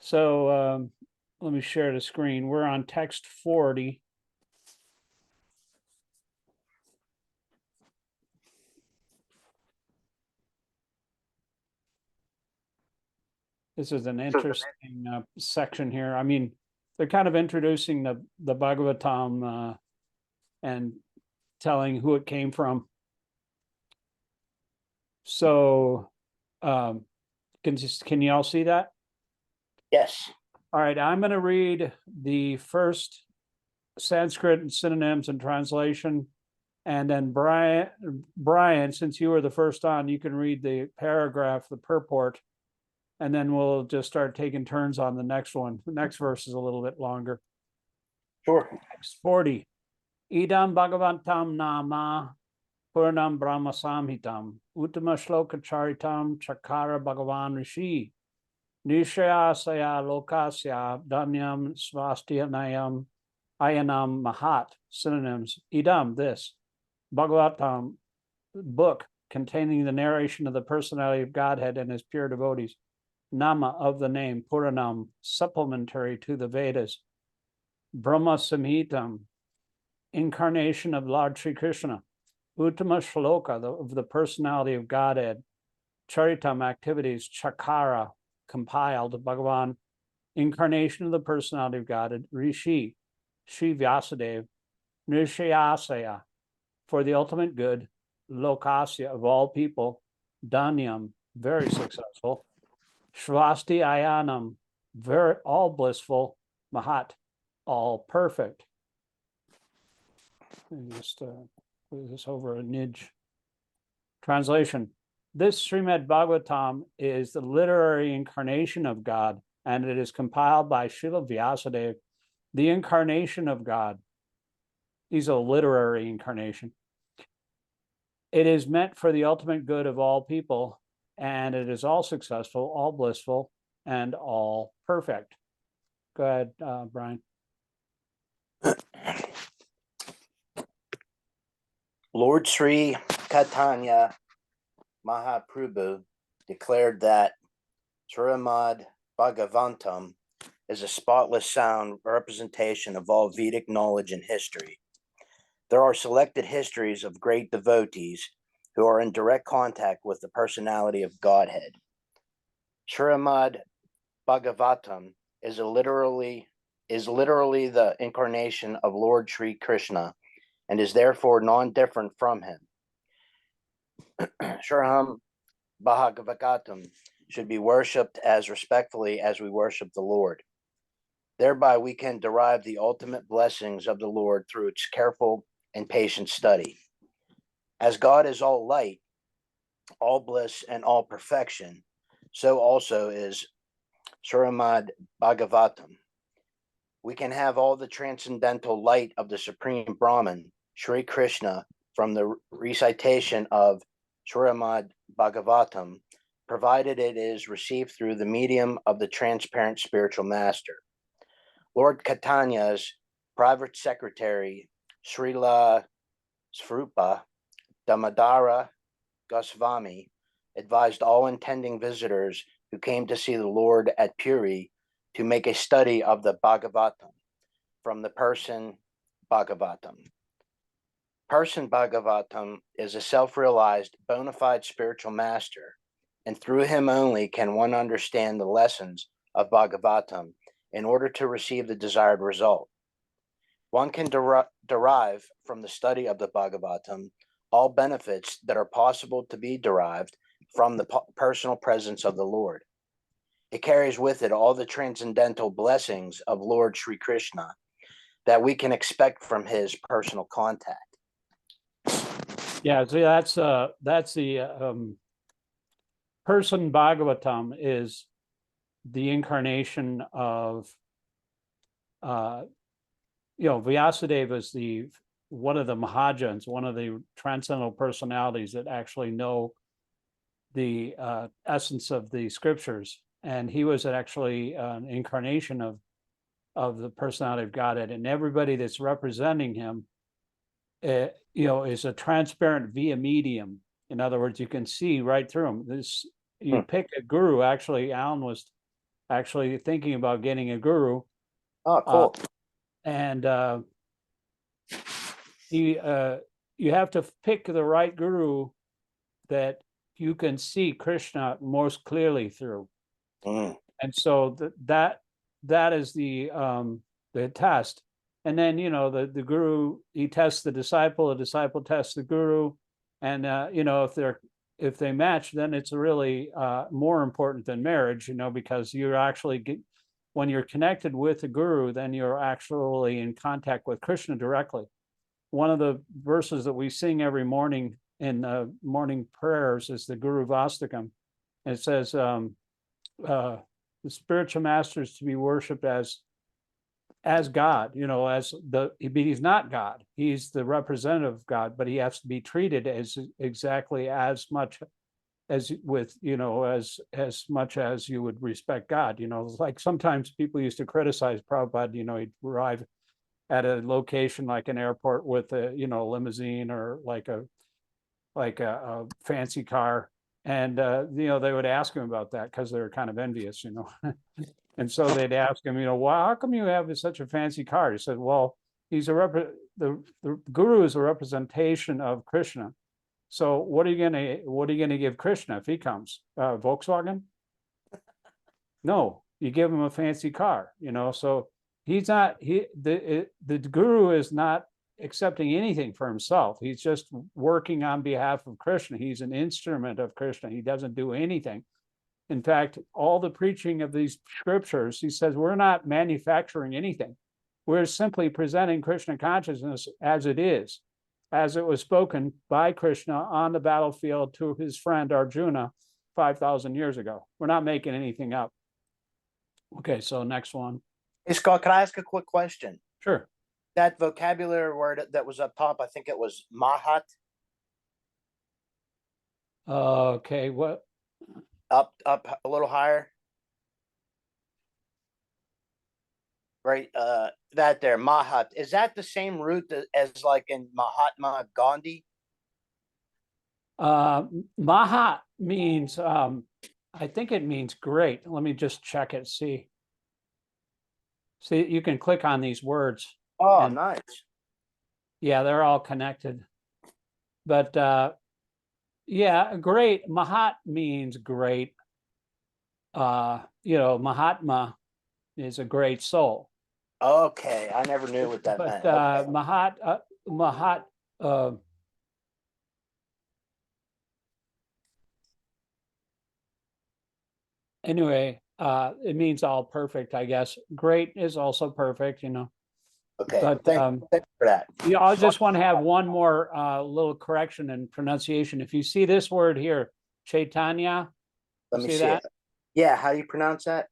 So let me share the screen. We're on text 40. This is an interesting section here. I mean, they're kind of introducing the Bhagavatam and telling who it came from. So can you all see that? Yes. All right, I'm going to read the first Sanskrit and synonyms and translation. And then Brian, since you were the first on, you can read the paragraph, the purport, and then we'll just start taking turns on the next one. The next verse is a little bit longer. Sure. Text 40. Idam Bhagavatam Nama Purnam Brahma Samhitam Uttama Shloka Charitam Chakara Bhagavan Rishi Nishayasaya Lokasya Dhanyam Svastiyanayam Ayanam Mahat. Synonyms. Idam, this. Bhagavatam, book containing the narration of the personality of Godhead and his pure devotees. Nama, of the name. Puranam, supplementary to the Vedas. Brahma Samhitam, incarnation of Lord Sri Krishna. Uttama Shloka, of the personality of Godhead. Charitam, activities. Chakara, compiled. Bhagavan, incarnation of the personality of Godhead. Rishi, Sri Vyasadeva. Nishayasaya, for the ultimate good. Lokasya, of all people. Dhanyam, very successful. Shvasti Ayanam, very all blissful. Mahat, all perfect. Just put this over a nidge. Translation. This Śrīmad-Bhāgavatam is the literary incarnation of God, and it is compiled by Srila Vyasadeva, the incarnation of God. He's a literary incarnation. It is meant for the ultimate good of all people, and it is all successful, all blissful, and all perfect. Go ahead, Brian. Lord Sri Caitanya Mahaprabhu declared that Śrīmad-Bhāgavatam is a spotless sound representation of all Vedic knowledge and history. There are selected histories of great devotees who are in direct contact with the personality of Godhead. Śrīmad-Bhāgavatam is literally the incarnation of Lord Sri Krishna and is therefore non-different from him. Śrīmad-Bhāgavatam should be worshipped as respectfully as we worship the Lord. Thereby we can derive the ultimate blessings of the Lord through its careful and patient study. As God is all light, all bliss, and all perfection, so also is Śrīmad-Bhāgavatam. We can have all the transcendental light of the Supreme Brahman, Sri Krishna, from the recitation of Śrīmad-Bhāgavatam, provided it is received through the medium of the transparent spiritual master. Lord Caitanya's private secretary, Srila Svrupa Damodara Goswami, advised all intending visitors who came to see the Lord at Puri to make a study of the Bhagavatam from the person Bhagavatam. Person Bhagavatam is a self-realized, bona fide spiritual master, and through him only can one understand the lessons of Bhagavatam in order to receive the desired result. One can derive from the study of the Bhagavatam all benefits that are possible to be derived from the personal presence of the Lord. It carries with it all the transcendental blessings of Lord Sri Krishna that we can expect from his personal contact. Yeah, so that's the person Bhagavatam is the incarnation of Vyasadeva is one of the Mahajans, one of the transcendental personalities that actually know the essence of the scriptures, and he was actually an incarnation of the personality of Godhead, and everybody that's representing him, is a transparent via medium. In other words, you can see right through him. You pick a guru. Actually, Alan was actually thinking about getting a guru. Oh, cool. And you have to pick the right guru that you can see Kṛṣṇa most clearly through. Mm. And so that is the test. And then, you know, the guru, he tests the disciple tests the guru. And, you know, if they match, then it's really more important than marriage, you know, because you're actually, when you're connected with the guru, then you're actually in contact with Kṛṣṇa directly. One of the verses that we sing every morning in morning prayers is the Guru Vastakam. It says, the spiritual master is to be worshipped as God, you know, he's not God, he's the representative of God, but he has to be treated as exactly as much as with, you know, as much as you would respect God. You know, like sometimes people used to criticize Prabhupada, you know, he'd arrive at a location like an airport with a, you know, limousine or like a fancy car. And, you know, they would ask him about that because they were kind of envious, you know. And so they'd ask him, you know, why, how come you have such a fancy car? He said, well, he's the guru is a representation of Kṛṣṇa. So what are you gonna give Kṛṣṇa if he comes? Volkswagen? No, you give him a fancy car, you know. So the guru is not accepting anything for himself. He's just working on behalf of Kṛṣṇa. He's an instrument of Kṛṣṇa. He doesn't do anything. In fact, all the preaching of these scriptures, he says, we're not manufacturing anything. We're simply presenting Kṛṣṇa consciousness as it is, as it was spoken by Kṛṣṇa on the battlefield to his friend Arjuna 5,000 years ago. We're not making anything up. Okay, so next one. Hey, Scott, can I ask a quick question? Sure. That vocabulary word that was up top, I think it was mahat. Okay, what? Up a little higher. Right, that there, mahat. Is that the same root as like in Mahatma Gandhi? Mahat means, I think it means great. Let me just check it, see. See, you can click on these words. Oh, nice. Yeah, they're all connected. But yeah, great. Mahat means great. You know, Mahatma is a great soul. Okay, I never knew what that meant. Okay. Mahat. Anyway, it means all perfect, I guess. Great is also perfect, you know. Okay, but thanks for that. Yeah, I just want to have one more little correction in pronunciation. If you see this word here, Chaitanya, Let me see that? it. Yeah, how do you pronounce that?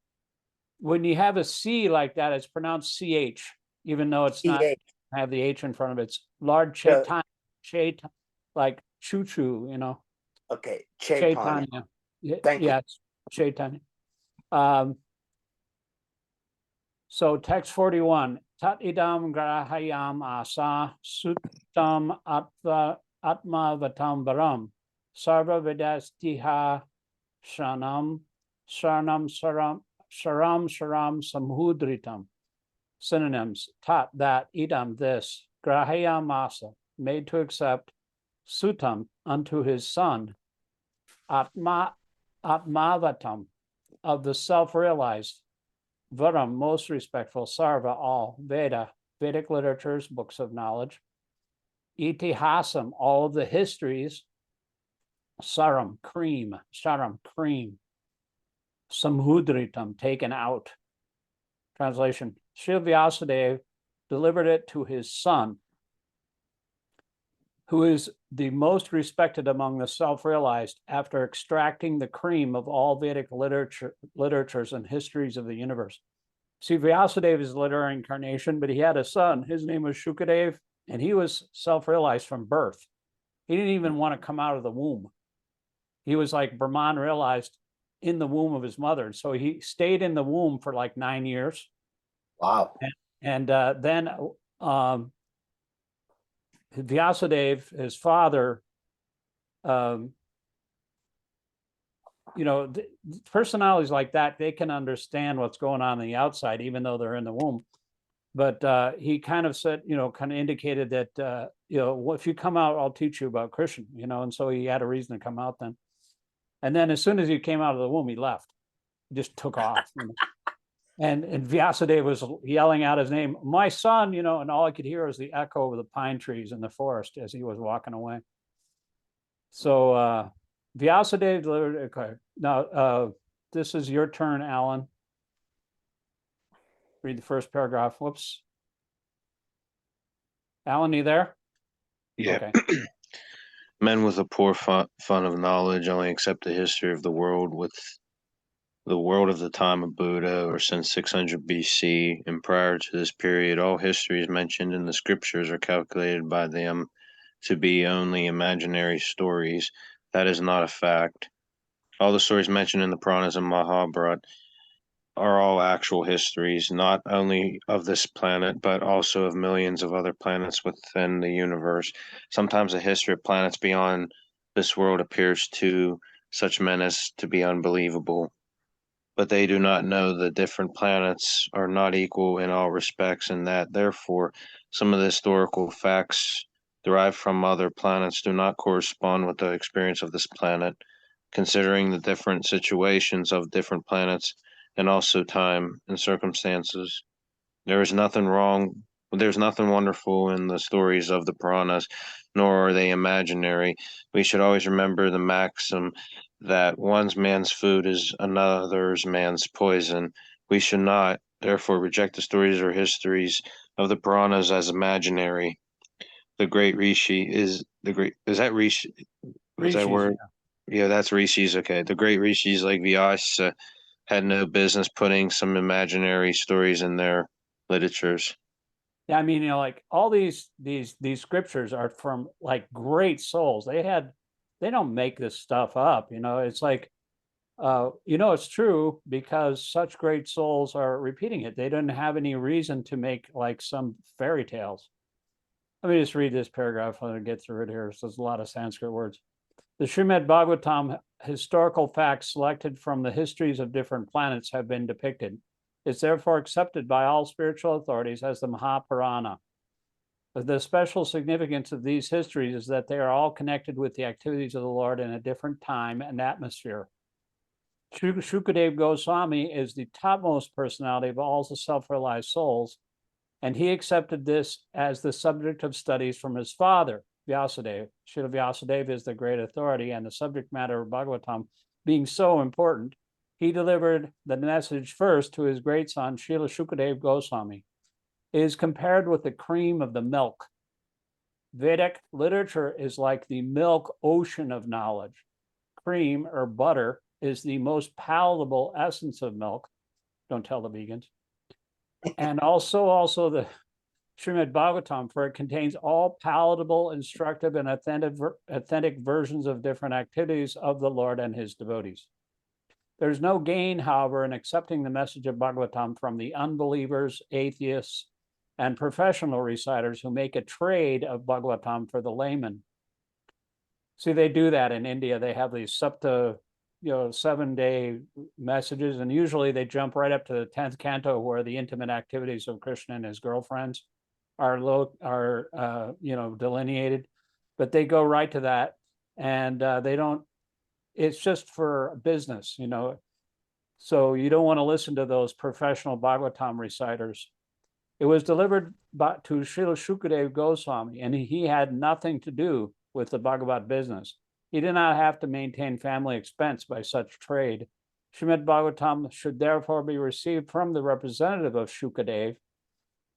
When you have a C like that, it's pronounced CH, even though it's not have the H in front of it. It's Lord Chaitanya, like choo-choo, you know. Okay, Chaitanya. Thank you. Yes, Chaitanya. So text 41, tat idam grahayam asa suttam atma vatam baram sarva vidastiha shanam sharam samhudritam. Synonyms: tat, that, idam, this, grahayam asa, made to accept, sutam, unto his son, atmavatam, of the self-realized, varam, most respectful, sarva, all, Vedic literatures, books of knowledge, itihasam, all of the histories, saram, cream, samhudritam, taken out. Translation: Srila Vyasadeva delivered it to his son, who is the most respected among the self-realized, after extracting the cream of all Vedic literatures and histories of the universe. See, Vyasadeva is a literary incarnation, but he had a son. His name was Shukadeva, and he was self-realized from birth. He didn't even want to come out of the womb. He was like Brahman realized in the womb of his mother. So he stayed in the womb for like 9 years. Wow. And then Vyasadeva, his father, personalities like that, they can understand what's going on the outside, even though they're in the womb. But he kind of said, kind of indicated that, if you come out, I'll teach you about Kṛṣṇa, and so he had a reason to come out then. And then as soon as he came out of the womb, he left. He just took off. And Vyasadeva was yelling out his name, my son, and all I could hear was the echo of the pine trees in the forest as he was walking away. So Vyasadeva delivered, okay. Now, this is your turn, Alan. Read the first paragraph. Whoops. Alan, you there? Yeah. Okay. Men with a poor fund of knowledge only accept the history of the world with the world of the time of Buddha, or since 600 BC, and prior to this period, all histories mentioned in the scriptures are calculated by them to be only imaginary stories. That is not a fact. All the stories mentioned in the Puranas and Mahabharata are all actual histories, not only of this planet, but also of millions of other planets within the universe. Sometimes the history of planets beyond this world appears to such men as to be unbelievable, but they do not know the different planets are not equal in all respects, and that therefore some of the historical facts derived from other planets do not correspond with the experience of this planet, considering the different situations of different planets and also time and circumstances. There's nothing wonderful in the stories of the Puranas, nor are they imaginary. We should always remember the maxim that one man's food is another's man's poison. We should not, therefore, reject the stories or histories of the Puranas as imaginary. The great Rishi is that Rishi? Is that word? Yeah, that's Rishis. Okay. The great Rishis like Vyasa had no business putting some imaginary stories in their literatures. Yeah, I mean, like all these scriptures are from like great souls. They don't make this stuff up. It's like, it's true because such great souls are repeating it. They didn't have any reason to make like some fairy tales. Let me just read this paragraph. I'm going to get through it here. So there's a lot of Sanskrit words. The Śrīmad-Bhāgavatam historical facts selected from the histories of different planets have been depicted. It's therefore accepted by all spiritual authorities as the Mahapurana. The special significance of these histories is that they are all connected with the activities of the Lord in a different time and atmosphere. Shukadeva Goswami is the topmost personality of all the self-realized souls, and he accepted this as the subject of studies from his father, Vyasadeva. Srila Vyasadeva is the great authority, and the subject matter of Bhagavatam being so important, he delivered the message first to his great son, Srila Shukadeva Goswami. It is compared with the cream of the milk. Vedic literature is like the milk ocean of knowledge. Cream or butter is the most palatable essence of milk. Don't tell the vegans. And also the Śrīmad-Bhāgavatam, for it contains all palatable, instructive, and authentic versions of different activities of the Lord and his devotees. There's no gain, however, in accepting the message of Bhagavatam from the unbelievers, atheists, and professional reciters who make a trade of Bhagavatam for the layman. See, they do that in India. They have these 7-day messages, and usually they jump right up to the 10th canto, where the intimate activities of Kṛṣṇa and his girlfriends are delineated, but they go right to that, and they don't. It's just for business, So you don't want to listen to those professional Bhagavatam reciters. It was delivered to Srila Shukadeva Goswami, and he had nothing to do with the Bhagavat business. He did not have to maintain family expense by such trade. Śrīmad-Bhāgavatam should therefore be received from the representative of Shukadeva,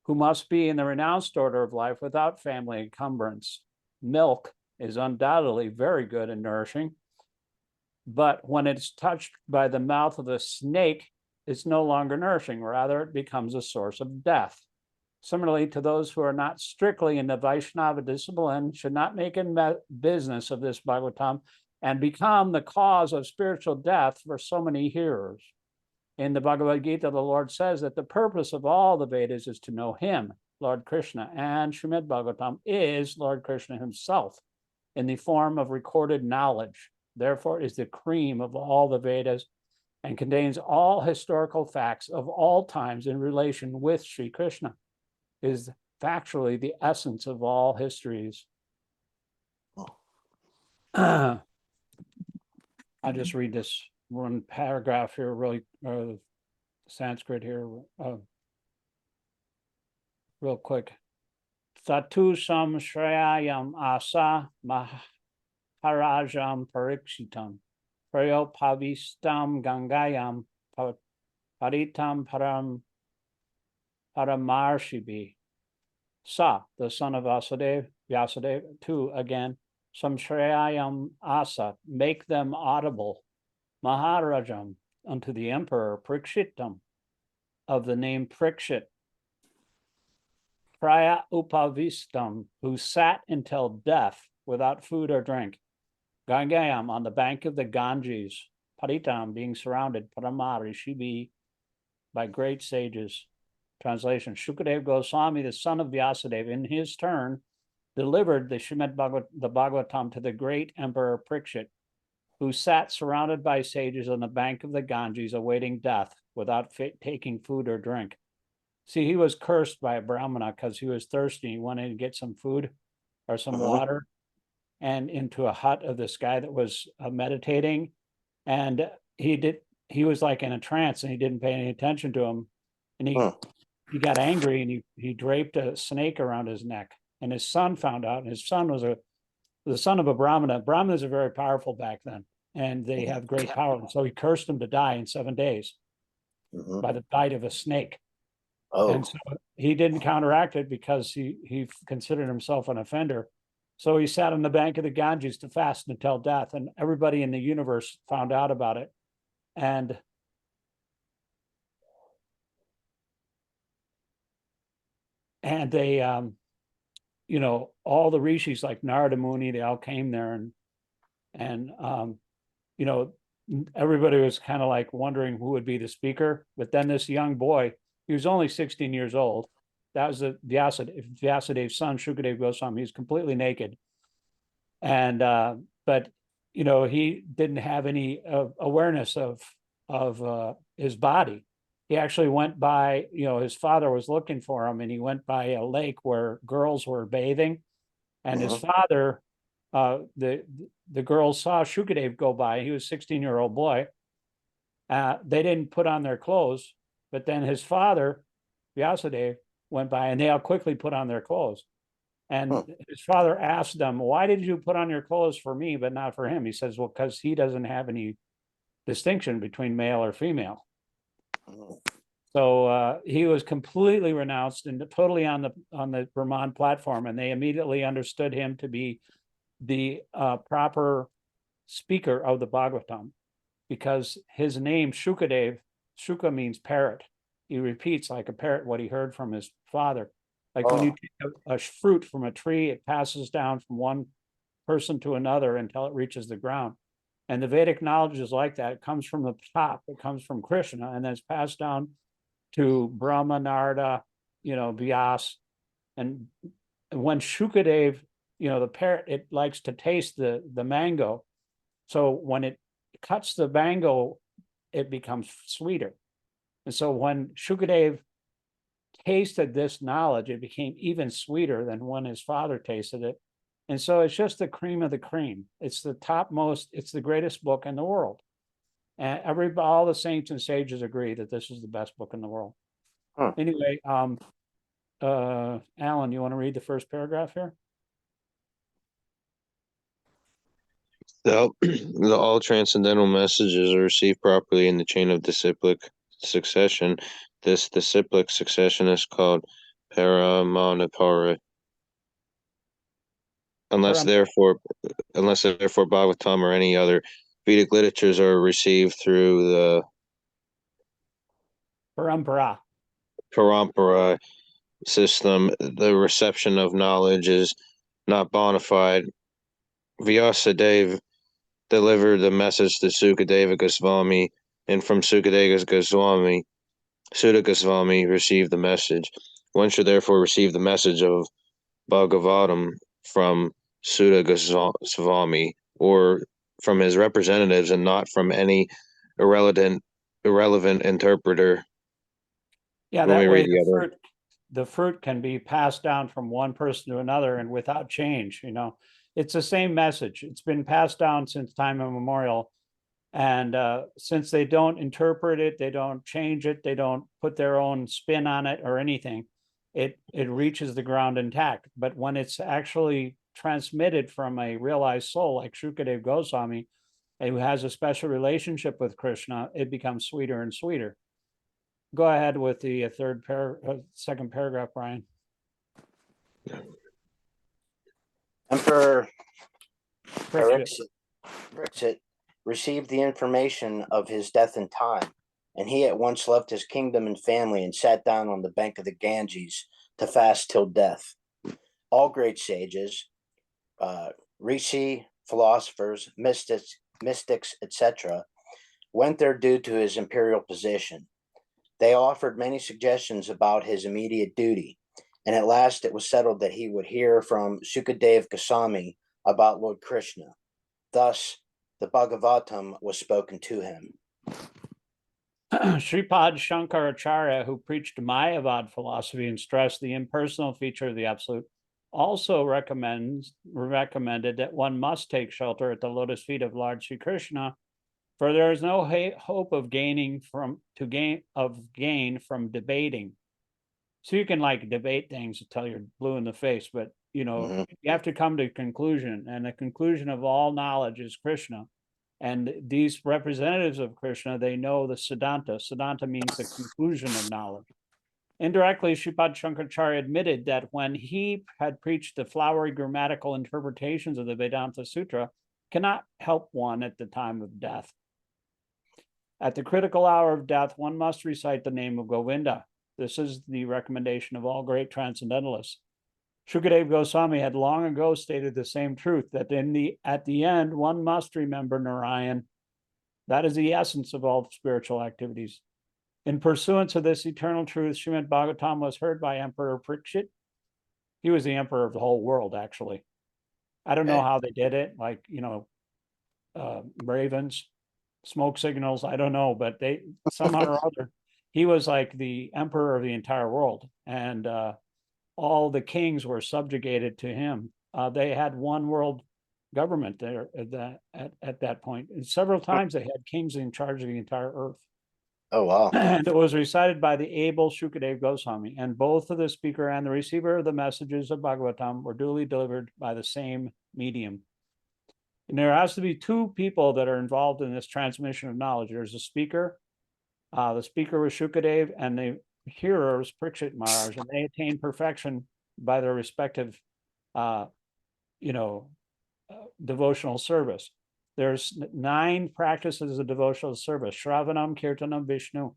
who must be in the renounced order of life without family encumbrance. Milk is undoubtedly very good and nourishing, but when it's touched by the mouth of a snake, it's no longer nourishing. Rather, it becomes a source of death. Similarly, to those who are not strictly in the Vaishnava discipline, should not make a business of this Bhagavatam and become the cause of spiritual death for so many hearers. In the Bhagavad Gita, the Lord says that the purpose of all the Vedas is to know him, Lord Kṛṣṇa, and Śrīmad-Bhāgavatam is Lord Kṛṣṇa himself in the form of recorded knowledge. Therefore is the cream of all the Vedas and contains all historical facts of all times in relation with Sri Krishna, is factually the essence of all histories. I'll just read this one paragraph here, really, Sanskrit here, real quick. Satu sam shrayayam asa maharajam parikshitam prayo pavistam gangayam paritam paramarshibi. Sa, the son of Vyasadeva, two again, samshrayayam asa, make them audible, maharajam, unto the emperor Prikshitam, of the name Prikshit, Praya Upavistam, who sat until death without food or drink, Gangayam, on the bank of the Ganges, Paritam, being surrounded, Paramarishi, by great sages. Translation: Shukadeva Goswami, the son of Vyasadeva, in his turn, delivered the Śrīmad-Bhāgavatam to the great emperor Prikshit, who sat surrounded by sages on the bank of the Ganges, awaiting death without taking food or drink. See, he was cursed by a Brahmana because he was thirsty. He wanted to get some food or some water, and into a hut of this guy that was meditating. And he was like in a trance, and he didn't pay any attention to him. And he got angry, and he draped a snake around his neck. And his son found out, and his son was the son of a Brahmana. Brahmanas are very powerful back then, and they have great power. And so he cursed him to die in 7 days by the bite of a snake. And so he didn't counteract it because he considered himself an offender. So he sat on the bank of the Ganges to fast until death, and everybody in the universe found out about it. And they, all the rishis like Narada Muni, they all came there, and everybody was kind of like wondering who would be the speaker. But then this young boy, he was only 16 years old. That was Vyasadev's son, Shukadeva Goswami. He's completely naked. And, but, he didn't have any awareness of his body. He actually went by, his father was looking for him, and he went by a lake where girls were bathing. And his father, the girls saw Shukadeva go by. He was a 16-year-old boy. They didn't put on their clothes, but then his father, Vyasadeva, went by, and they all quickly put on their clothes. And his father asked them, "Why did you put on your clothes for me, but not for him?" He says, "Well, because he doesn't have any distinction between male or female." So he was completely renounced and totally on the Brahman platform, and they immediately understood him to be the proper speaker of the Bhagavatam, because his name Shukadev, Shuka means parrot. He repeats like a parrot what he heard from his father. Like when you take a fruit from a tree, it passes down from one person to another until it reaches the ground. And the Vedic knowledge is like that. It comes from the top. It comes from Kṛṣṇa, and then it's passed down to Brahma, Narada, Vyas. And when Shukadev, the parrot, it likes to taste the mango. So when it cuts the mango, it becomes sweeter. And so when Shukadev tasted this knowledge, it became even sweeter than when his father tasted it. And so it's just the cream of the cream. It's the topmost, it's the greatest book in the world. And all the saints and sages agree that this is the best book in the world. Anyway, Alan, you want to read the first paragraph here? All transcendental messages are received properly in the chain of disciplic succession. This disciplic succession is called Paramanipara. Unless therefore Bhagavatam or any other Vedic literatures are received through the parampara system, the reception of knowledge is not bona fide. Vyasadeva delivered the message to Sukadeva Goswami, and from Sukadeva Goswami, Sutta Goswami received the message. One should therefore receive the message of Bhagavatam from Sutta Goswami or from his representatives and not from any irrelevant interpreter. Yeah, Let me that way read the other. the fruit can be passed down from one person to another and without change. It's the same message. It's been passed down since time immemorial. And since they don't interpret it, they don't change it, they don't put their own spin on it or anything, it reaches the ground intact. But when it's actually transmitted from a realized soul like Shukadeva Goswami, who has a special relationship with Kṛṣṇa, it becomes sweeter and sweeter. Go ahead with the second paragraph, Brian. Emperor Kṛṣṇa received the information of his death in time, and he at once left his kingdom and family and sat down on the bank of the Ganges to fast till death. All great sages, rishi, philosophers, mystics, etc., went there due to his imperial position. They offered many suggestions about his immediate duty, and at last it was settled that he would hear from Śukadeva Goswami about Lord Kṛṣṇa. Thus, the Bhagavatam was spoken to him. Sripad Shankaracharya, who preached Mayavad philosophy and stressed the impersonal feature of the Absolute, also recommended that one must take shelter at the lotus feet of Lord Sri Kṛṣṇa, for there is no hope of gain from debating. So you can debate things until you're blue in the face, but you have to come to a conclusion, and the conclusion of all knowledge is Kṛṣṇa. And these representatives of Kṛṣṇa, they know the Siddhanta. Siddhanta means the conclusion of knowledge. Indirectly, Sripad Shankaracharya admitted that when he had preached the flowery grammatical interpretations of the Vedanta Sutra, cannot help one at the time of death. At the critical hour of death, one must recite the name of Govinda. This is the recommendation of all great transcendentalists. Shukadeva Goswami had long ago stated the same truth, that at the end, one must remember Narayan. That is the essence of all spiritual activities. In pursuance of this eternal truth, Śrīmad-Bhāgavatam was heard by Emperor Parikshit. He was the emperor of the whole world, actually. I don't know how they did it, ravens, smoke signals, I don't know, but they somehow or other, he was like the emperor of the entire world. And all the kings were subjugated to him. They had one world government there at that point. And several times they had kings in charge of the entire earth. Oh, wow. And it was recited by the able Shukadeva Goswami. And both of the speaker and the receiver of the messages of Bhagavatam were duly delivered by the same medium. And there has to be two people that are involved in this transmission of knowledge. There's a speaker. The speaker was Shukadeva, and the hearer was Parikshit Maharaj, and they attain perfection by their respective, devotional service. There's 9 practices of devotional service: Shravanam, Kirtanam, Vishnu.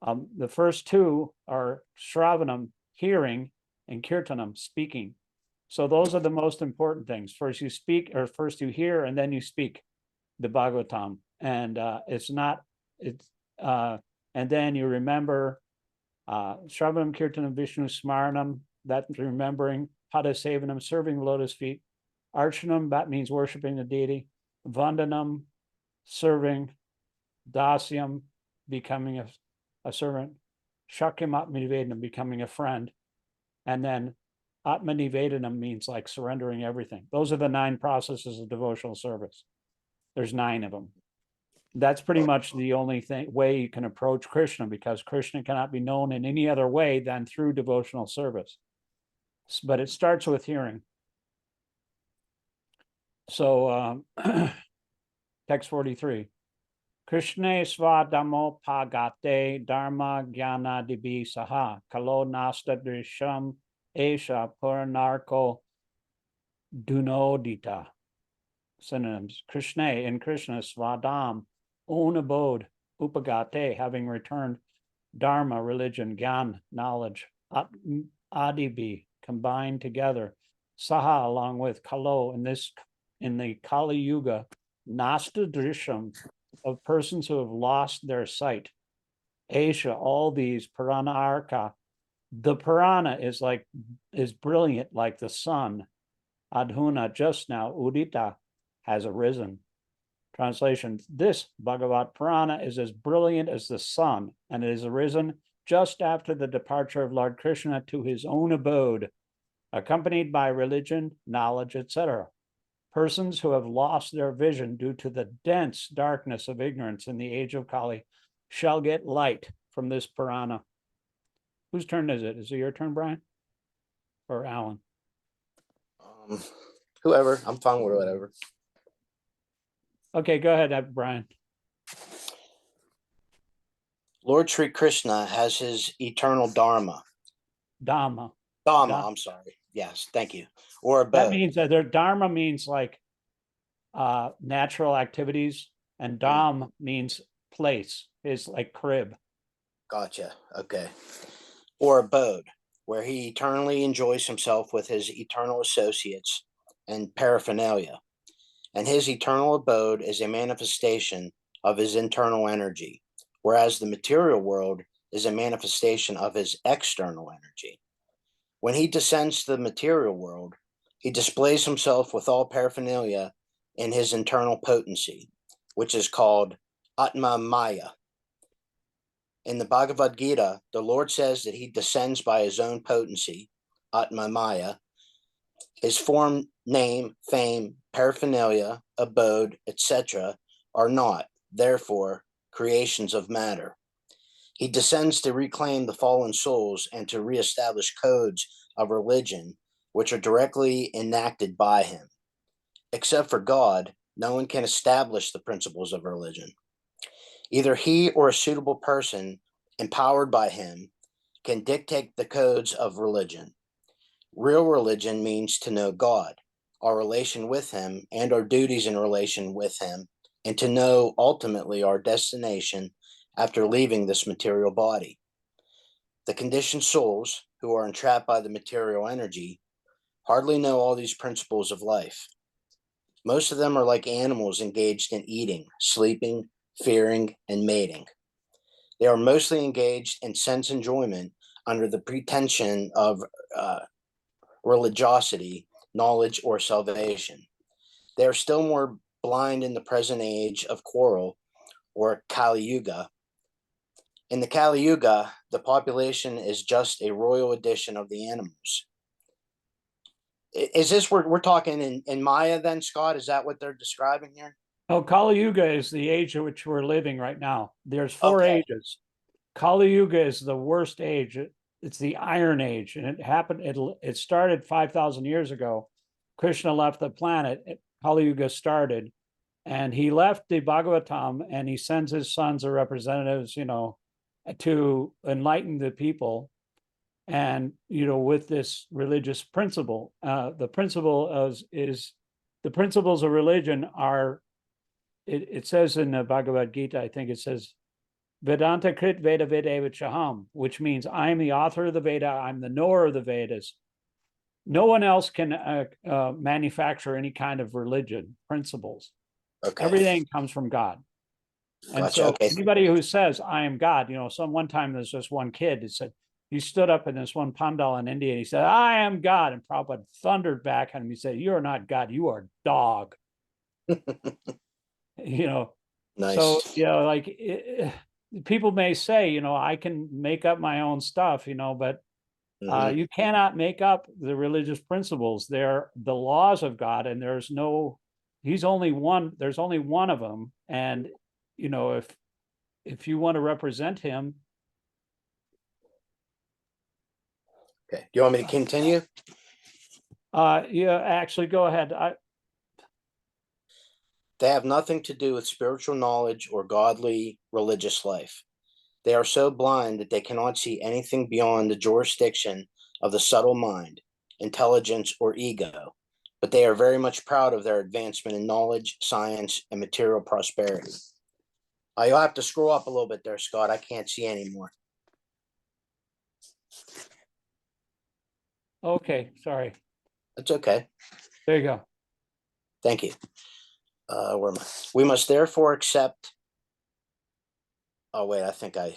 The first 2 are Shravanam, hearing, and Kirtanam, speaking. So those are the most important things. First you speak, or first you hear, and then you speak the Bhagavatam. And and then you remember Shravanam, Kirtanam, Vishnu, Smaranam, that's remembering, Pada Sevanam, serving the lotus feet, Archanam, that means worshiping the deity, Vandanam, serving, Dasyam, becoming a servant, Shakyam Atmanivedanam, becoming a friend, and then Atmanivedanam means like surrendering everything. Those are the 9 processes of devotional service. There's 9 of them. That's pretty much the only way you can approach Kṛṣṇa, because Kṛṣṇa cannot be known in any other way than through devotional service. But it starts with hearing. So text 43. Kṛṣṇe svadamo pagate dharma jnana dibi saha kalo nasta drisham esha puranarko dunodita. Synonyms: Kṛṣṇe, in Kṛṣṇa, svadam, own abode, upagate, having returned, dharma, religion, gyan, knowledge, adibi, combined together, saha, along with, kalo, in the Kali Yuga, nasta drisham, of persons who have lost their sight, esha, all these, purana arka, the purana is brilliant like the sun, adhuna, just now, udita, has arisen. Translation: this Bhagavat Purana is as brilliant as the sun, and it has arisen just after the departure of Lord Kṛṣṇa to his own abode, accompanied by religion, knowledge, etc. Persons who have lost their vision due to the dense darkness of ignorance in the age of Kali shall get light from this Purana. Whose turn is it? Is it your turn, Brian? Or Alan? Whoever. I'm fine with whatever. Okay, go ahead, Brian. Lord Sri Krishna has his eternal Dharma. Dhamma. Dhamma, I'm sorry. Yes, thank you. Or abode. That means that their Dharma means like natural activities, and Dham means place, is like crib. Gotcha. Okay. Or abode, where he eternally enjoys himself with his eternal associates and paraphernalia. And his eternal abode is a manifestation of his internal energy, whereas the material world is a manifestation of his external energy. When he descends to the material world, he displays himself with all paraphernalia in his internal potency, which is called Atma Maya. In the Bhagavad Gita, the Lord says that he descends by his own potency, Atma Maya. His form, name, fame, paraphernalia, abode, etc. are not, therefore, creations of matter. He descends to reclaim the fallen souls and to reestablish codes of religion, which are directly enacted by him. Except for God, no one can establish the principles of religion. Either he or a suitable person, empowered by him, can dictate the codes of religion. Real religion means to know God, our relation with him, and our duties in relation with him, and to know ultimately our destination after leaving this material body. The conditioned souls, who are entrapped by the material energy, hardly know all these principles of life. Most of them are like animals engaged in eating, sleeping, fearing, and mating. They are mostly engaged in sense enjoyment under the pretension of religiosity, knowledge, or salvation. They are still more blind in the present age of quarrel, or Kali Yuga. In the Kali Yuga, the population is just a royal addition of the animals. Is this we're talking in Maya then, Scott? Is that what they're describing here? Oh, Kali Yuga is the age in which we're living right now. There's four Okay. ages. Kali Yuga is the worst age. It's the Iron Age, and it happened. It started 5,000 years ago. Kṛṣṇa left the planet. Kali Yuga started, and he left the Bhagavatam, and he sends his sons or representatives, to enlighten the people, and with this religious principle. The principle is the principles of religion are. It says in the Bhagavad Gita, I think it says, Vedanta Krit Veda Vedeva Chaham, which means I'm the author of the Veda, I'm the knower of the Vedas. No one else can manufacture any kind of religion principles. Okay. Everything comes from God. And Gotcha. so Okay. anybody who says I am God, one time there's this one kid that said, he stood up in this one pandal in India and he said, I am God. And Prabhupada thundered back at him. He said, you're not God, you are dog. Nice. So, people may say, I can make up my own stuff, but you cannot make up the religious principles. They're the laws of God, and he's only one, there's only one of them. And, if you want to represent him. Okay. Do you want me to continue? Yeah, actually, go ahead. They have nothing to do with spiritual knowledge or godly religious life. They are so blind that they cannot see anything beyond the jurisdiction of the subtle mind, intelligence, or ego, but they are very much proud of their advancement in knowledge, science, and material prosperity. You'll have to scroll up a little bit there, Scott. I can't see anymore. Okay, sorry. That's okay. There you go. Thank you. Where am I? We must therefore accept. Oh wait, I think I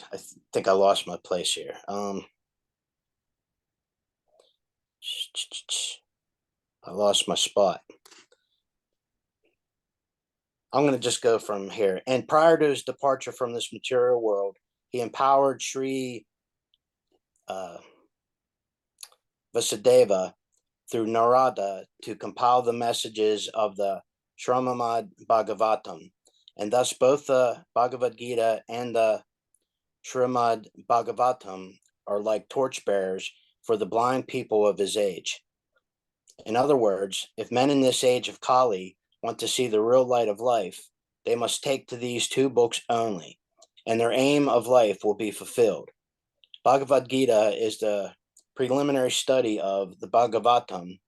lost my place here. I lost my spot. I'm going to just go from here. And prior to his departure from this material world, he empowered Sri Vasudeva through Narada to compile the messages of the Śrīmad-Bhāgavatam. And thus both the Bhagavad Gita and the Śrīmad-Bhāgavatam are like torchbearers for the blind people of his age. In other words, if men in this age of Kali want to see the real light of life, they must take to these two books only, and their aim of life will be fulfilled. Bhagavad Gita is the preliminary study of the Bhagavatam,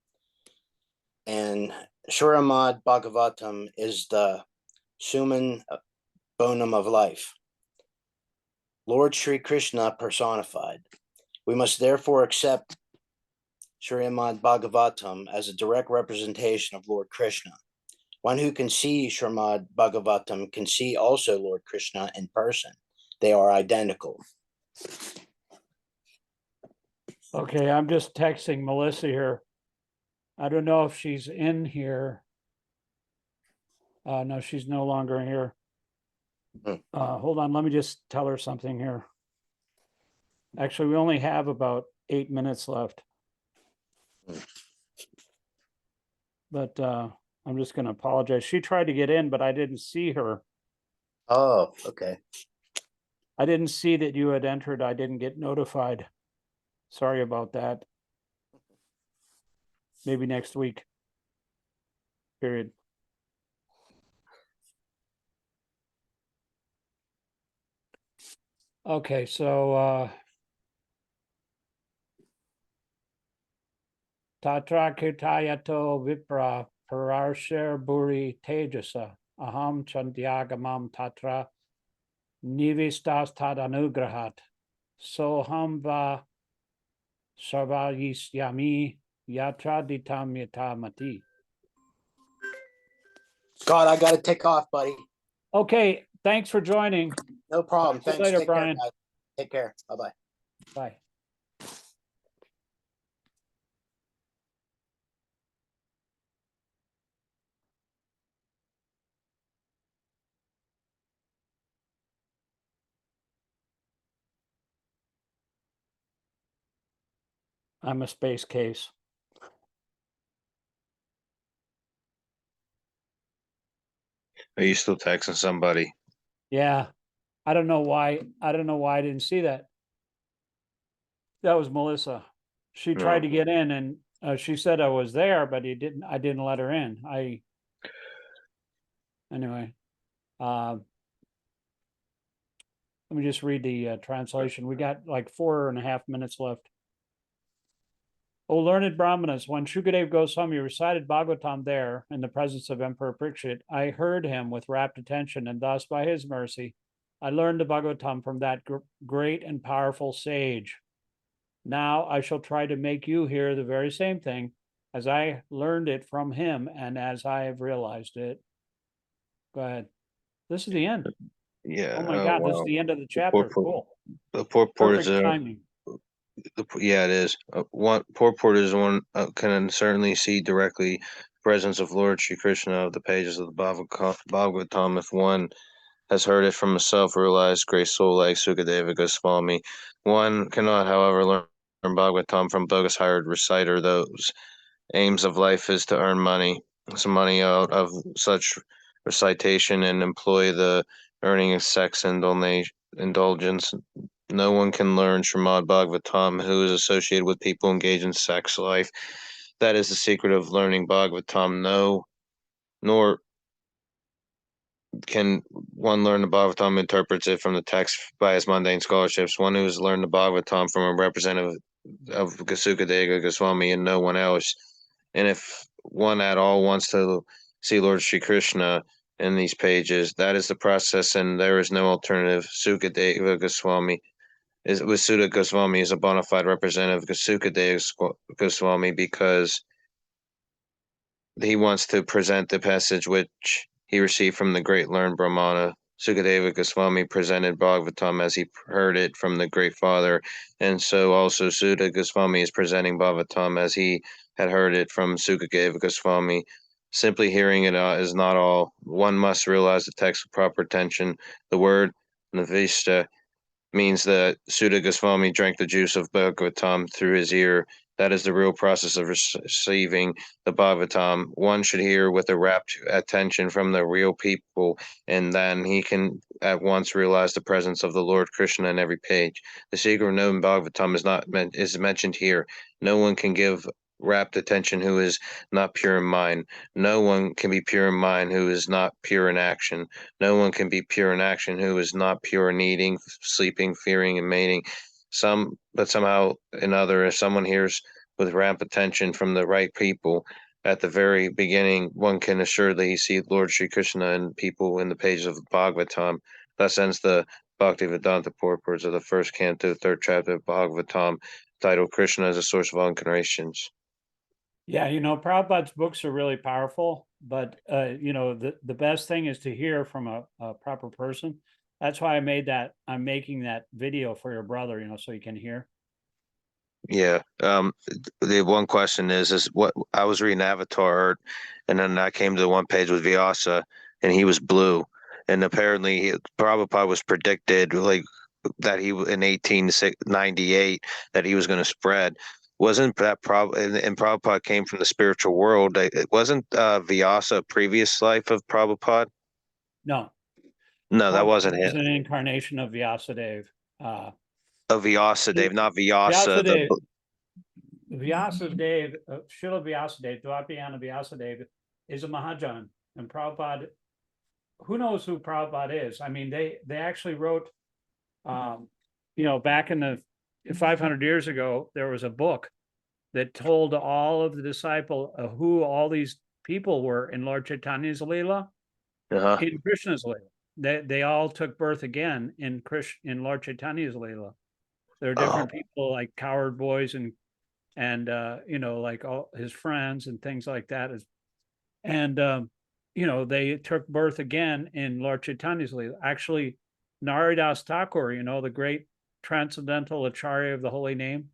and Śrīmad-Bhāgavatam is the summum bonum of life. Lord Sri Kṛṣṇa personified. We must therefore accept Śrīmad-Bhāgavatam as a direct representation of Lord Kṛṣṇa. One who can see Śrīmad-Bhāgavatam can see also Lord Kṛṣṇa in person. They are identical. Okay, I'm just texting Melissa here. I don't know if she's in here. No, she's no longer here. Hold on, let me just tell her something here. Actually, we only have about 8 minutes left. But I'm just going to apologize. She tried to get in, but I didn't see her. Oh, okay. I didn't see that you had entered. I didn't get notified. Sorry about that. Maybe next week. Period. Okay, so Tatra Kirtayato Vipra Pararshir Buri Tejasa Aham Chandyagamam Tatra Nivistas Tadanugrahat Soham Va Sarvayisyami Yatra Ditam Yatamati. Scott, I got to take off, buddy. Okay, thanks for joining. No problem. Talk to you Thanks. later, Take Brian. care, guys. Take care. Bye-bye. Bye. I'm a space case. Are you still texting somebody? Yeah. I don't know why. I don't know why I didn't see that. That was Melissa. She tried to get in and she said I was there, but I didn't let her in. Anyway, let me just read the translation. We got like 4.5 minutes left. O learned Brahmanas, when Shukadeva Goswami recited Bhagavatam there in the presence of Emperor Parikshit, I heard him with rapt attention, and thus by his mercy, I learned the Bhagavatam from that great and powerful sage. Now I shall try to make you hear the very same thing as I learned it from him and as I have realized it. Go ahead. This is the end. Yeah. Oh my God, wow. this is the end of the chapter. Cool. The purport is Perfect timing. yeah, it is. Purport is one can certainly see directly the presence of Lord Sri Krishna of the pages of the Bhagavatam if one has heard it from a self-realized great soul like Sukadeva Goswami. One cannot, however, learn Bhagavatam from bogus hired reciter. Those aims of life is to earn some money out of such recitation and employ the earning of sex indulgence. No one can learn Śrīmad-Bhāgavatam who is associated with people engaged in sex life. That is the secret of learning Bhagavatam. No, nor can one learn the Bhagavatam interprets it from the text by his mundane scholarships. One who has learned the Bhagavatam from a representative of Sukadeva Goswami and no one else. And if one at all wants to see Lord Sri Krishna in these pages, that is the process, and there is no alternative. Sukadeva Goswami Vasuda Goswami is a bona fide representative of Sukadeva Goswami because he wants to present the passage which he received from the great learned Brahmana. Sukadeva Goswami presented Bhagavatam as he heard it from the great father, and so also Suda Goswami is presenting Bhagavatam as he had heard it from Sukadeva Goswami. Simply hearing it is not all. One must realize the text with proper attention. The word Navista means that Sutta Goswami drank the juice of Bhagavatam through his ear. That is the real process of receiving the Bhagavatam. One should hear with a rapt attention from the real people, and then he can at once realize the presence of the Lord Kṛṣṇa in every page. The secret of knowing Bhagavatam is mentioned here. No one can give rapt attention who is not pure in mind. No one can be pure in mind who is not pure in action. No one can be pure in action who is not pure in eating, sleeping, fearing, and mating. But somehow another, if someone hears with rapt attention from the right people at the very beginning, one can assuredly see Lord Sri Krishna and people in the pages of the Bhagavatam. Thus ends the Bhaktivedanta purports of the first canto, third chapter of Bhagavatam, titled Kṛṣṇa as a Source of all Incarnations. Yeah, you know, Prabhupada's books are really powerful, but you know, the best thing is to hear from a proper person. That's why I'm making that video for your brother, you know, so you can hear. Yeah. The one question is what I was reading Avatar, and then I came to the one page with Vyasa, and he was blue, and apparently Prabhupada was predicted like that he in 1898 that he was going to spread. Wasn't that and Prabhupada came from the spiritual world? It wasn't Vyasa a previous life of Prabhupada? No, No, that wasn't Prabhupada is him. an incarnation of Vyasadeva. Of Vyasadeva, not Vyasa. Vyasadeva, Vyasadeva, Srila Vyasadeva, Dvapayana Vyasadeva is a Mahajan, and Prabhupada, who knows who Prabhupada is? I mean, they actually wrote, you know, back in the 500 years ago, there was a book that told all of the disciples who all these people were in Lord Chaitanya's Leela, in Krishna's Leela. They all took birth again in Lord Chaitanya's Leela. There are different people like coward boys and you know, like all his friends and things like that. And you know, they took birth again in Lord Chaitanya's Leela. Actually, Naridas Thakur, you know, the great transcendental acharya of the holy name.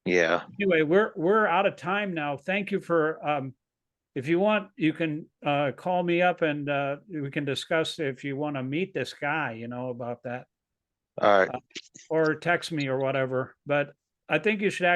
Yeah. Anyway, we're out of time now. Thank you for if you want, you can call me up and we can discuss if you want to meet this guy, you know, about that. All right. Or text me or whatever. But I think you should